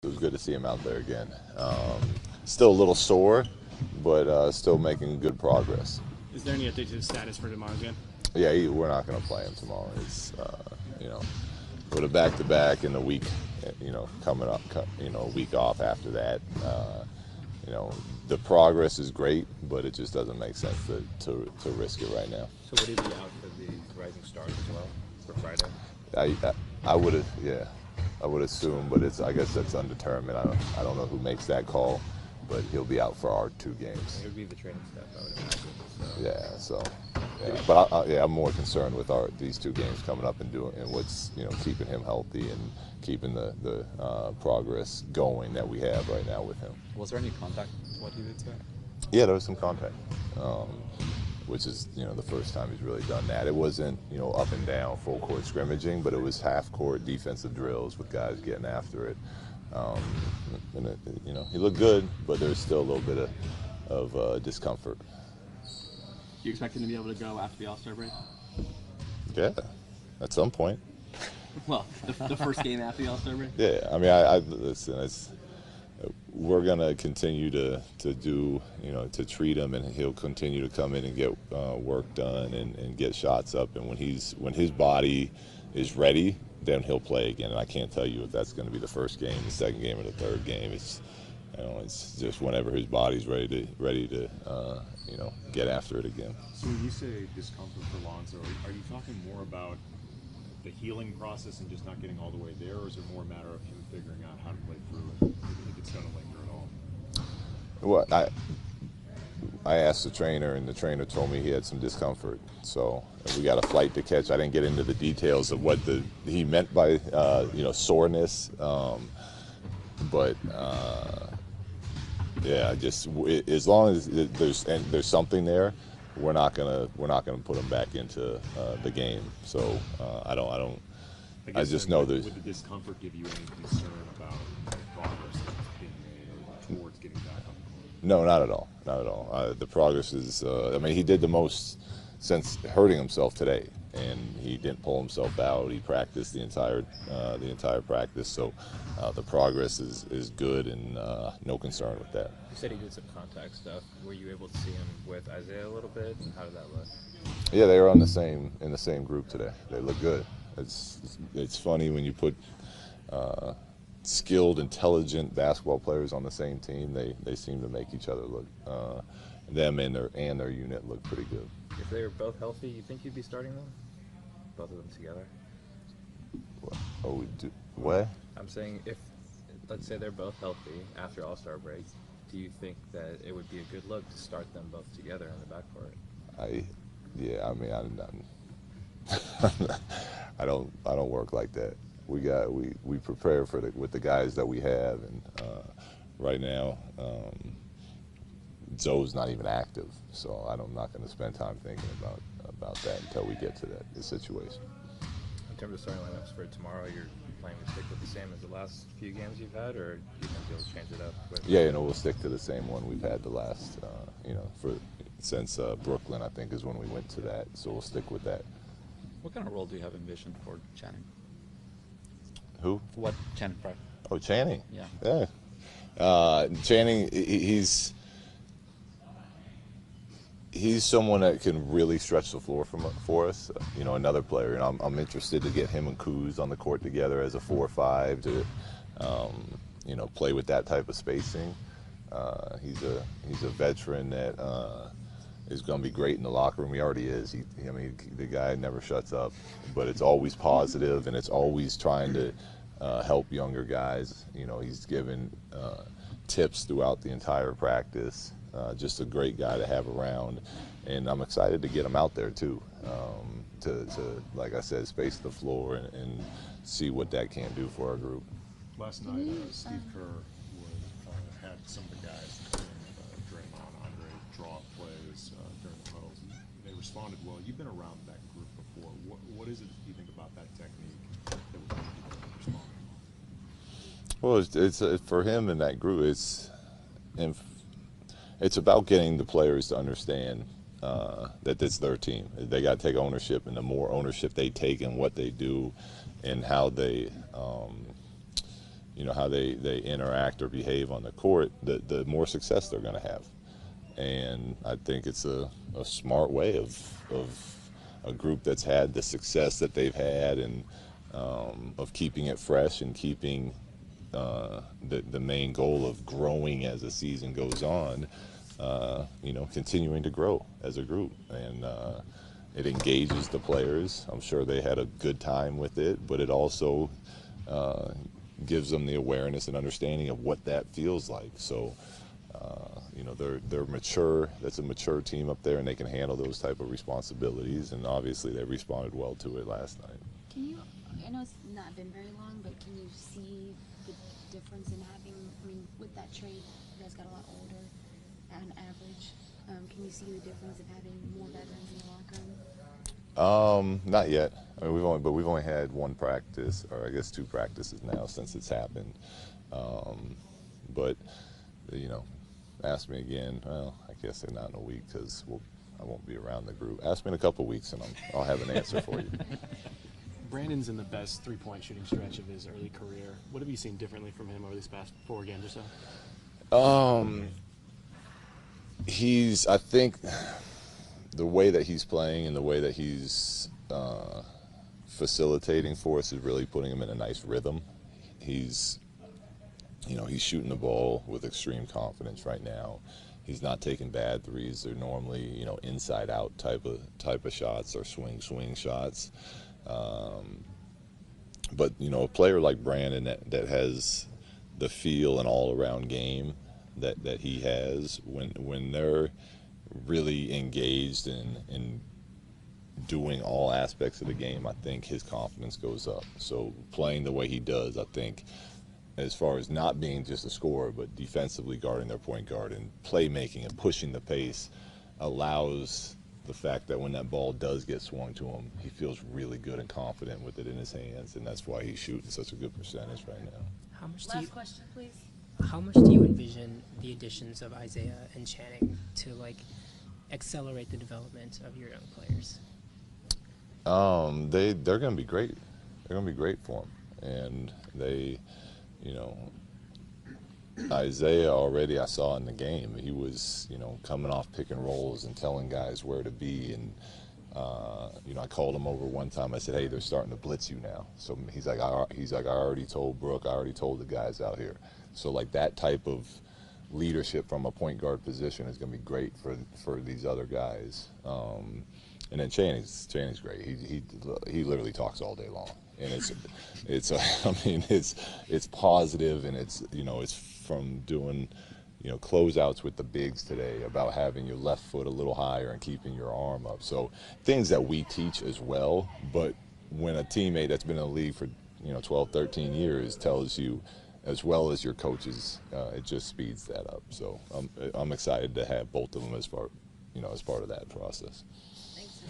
It was good to see him out there again. Still a little sore, but still making good progress. Is there any update to the status for tomorrow's game? Yeah, we're not going to play him tomorrow. It's with a back-to-back in the week, coming up, a week off after that. The progress is great, but it just doesn't make sense to risk it right now. So would he be out for the Rising Stars as well for Friday? I would have, yeah, I would assume, but I guess that's undetermined. I don't know who makes that call, but he'll be out for our 2 games. It would be the training staff, I would imagine. So. Yeah, so. Yeah, but I'm more concerned with these 2 games coming up and what's keeping him healthy and keeping the progress going that we have right now with him. Was there any contact? What he did say? Yeah, there was some contact, which is the first time he's really done that. It wasn't up and down full court scrimmaging, but it was half court defensive drills with guys getting after it. He looked good, but there's still a little bit of discomfort. Do you expect him to be able to go after the All-Star break? Yeah, at some point. Well, the first game after the All-Star break? Yeah, I mean, listen, we're going to continue to do, to treat him, and he'll continue to come in and get work done and get shots up. And when his body is ready, then he'll play again. And I can't tell you if that's going to be the first game, the second game, or the third game. It's just whenever his body's ready to get after it again. So when you say discomfort for Lonzo, are you talking more about the healing process and just not getting all the way there, or is it more a matter of him figuring out how to play through it, if it's going to linger at all? Well, I asked the trainer, and the trainer told me he had some discomfort. So we got a flight to catch. I didn't get into the details of what he meant by soreness, but. Yeah, just as long as there's something there, we're not gonna put him back into the game. So I just know there's. Would the discomfort give you any concern about the progress that's being made or towards getting back on the court? No, not at all. Not at all. The progress is. I mean, he did the most since hurting himself today, and he didn't pull himself out. He practiced the entire practice. So the progress is good, and no concern with that. You said he did some contact stuff. Were you able to see him with Isaiah a little bit, and how did that look? Yeah, they were in the same group today. They look good. It's funny when you put skilled, intelligent basketball players on the same team. They seem to make each other look them and their unit look pretty good. If they were both healthy, you think you'd be starting them? Both of them together? What? I'm saying if, let's say they're both healthy after All-Star break, do you think that it would be a good look to start them both together in the backcourt? I don't work like that. We prepare with the guys that we have, and right now Zoe's not even active, so I'm not going to spend time thinking about that until we get to the situation. In terms of starting lineups for tomorrow, you're planning to stick with the same as the last few games you've had, or do you think you'll change it up? Yeah, we'll stick to the same one we've had the last, since Brooklyn, I think, is when we went to that. So we'll stick with that. What kind of role do you have envisioned for Channing? Who? For what Channing Frye? Oh, Channing. Yeah. Channing, he's someone that can really stretch the floor for us. Another player, and I'm interested to get him and Kuz on the court together as a 4-5 to, play with that type of spacing. He's a veteran that is going to be great in the locker room. He already is. The guy never shuts up, but it's always positive, and it's always trying to help younger guys. He's given tips throughout the entire practice. Just a great guy to have around, and I'm excited to get him out there too, to like I said, space the floor and see what that can do for our group. Last night, Steve Kerr had some of the guys, Draymond, Andre, draw up plays during the huddles, and they responded well. You've been around that group before. What is it you think about that technique that would make you respond? Well, it's for him and that group. It's about getting the players to understand that it's their team. They got to take ownership, and the more ownership they take in what they do and how they how they interact or behave on the court, the more success they're going to have. And I think it's a smart way of a group that's had the success that they've had, and of keeping it fresh and keeping the main goal of growing as the season goes on, continuing to grow as a group. And it engages the players. I'm sure they had a good time with it, but it also gives them the awareness and understanding of what that feels like. So, they're mature. That's a mature team up there, and they can handle those type of responsibilities. And obviously, they responded well to it last night. Can you? I know it's not been very long, but can you see the difference in having? I mean, with that trade, you guys got a lot older, on average. Can you see the difference of having more veterans in the locker room? Not yet. I mean, we've only had one practice, or I guess 2 practices now since it's happened. But ask me again. Well, I guess not in a week, because I won't be around the group. Ask me in a couple weeks, and I'll have an answer for you. Brandon's in the best three-point shooting stretch of his early career. What have you seen differently from him over these past 4 games or so? I think the way that he's playing and the way that he's facilitating for us is really putting him in a nice rhythm. He's shooting the ball with extreme confidence right now. He's not taking bad threes. They're normally, inside out type of shots, or swing shots. But a player like Brandon that has the feel and all around game that he has, when they're really engaged in doing all aspects of the game, I think his confidence goes up. So playing the way he does, I think, as far as not being just a scorer, but defensively guarding their point guard and playmaking and pushing the pace, allows the fact that when that ball does get swung to him, he feels really good and confident with it in his hands, and that's why he's shooting such a good percentage right now. Last question, please. How much do you envision the additions of Isaiah and Channing to accelerate the development of your young players? They're going to be great. They're going to be great for him, and they, Isaiah already, I saw in the game, he was, coming off pick and rolls and telling guys where to be. And, I called him over one time. I said, hey, they're starting to blitz you now. So he's like, I already told Brooke, I already told the guys out here. So that type of leadership from a point guard position is going to be great for these other guys. And then Channing's great. He literally talks all day long, and it's positive, and it's from doing closeouts with the bigs today about having your left foot a little higher and keeping your arm up. So things that we teach as well. But when a teammate that's been in the league for 12, 13 years tells you, as well as your coaches, it just speeds that up. So I'm excited to have both of them as part of that process. Thanks.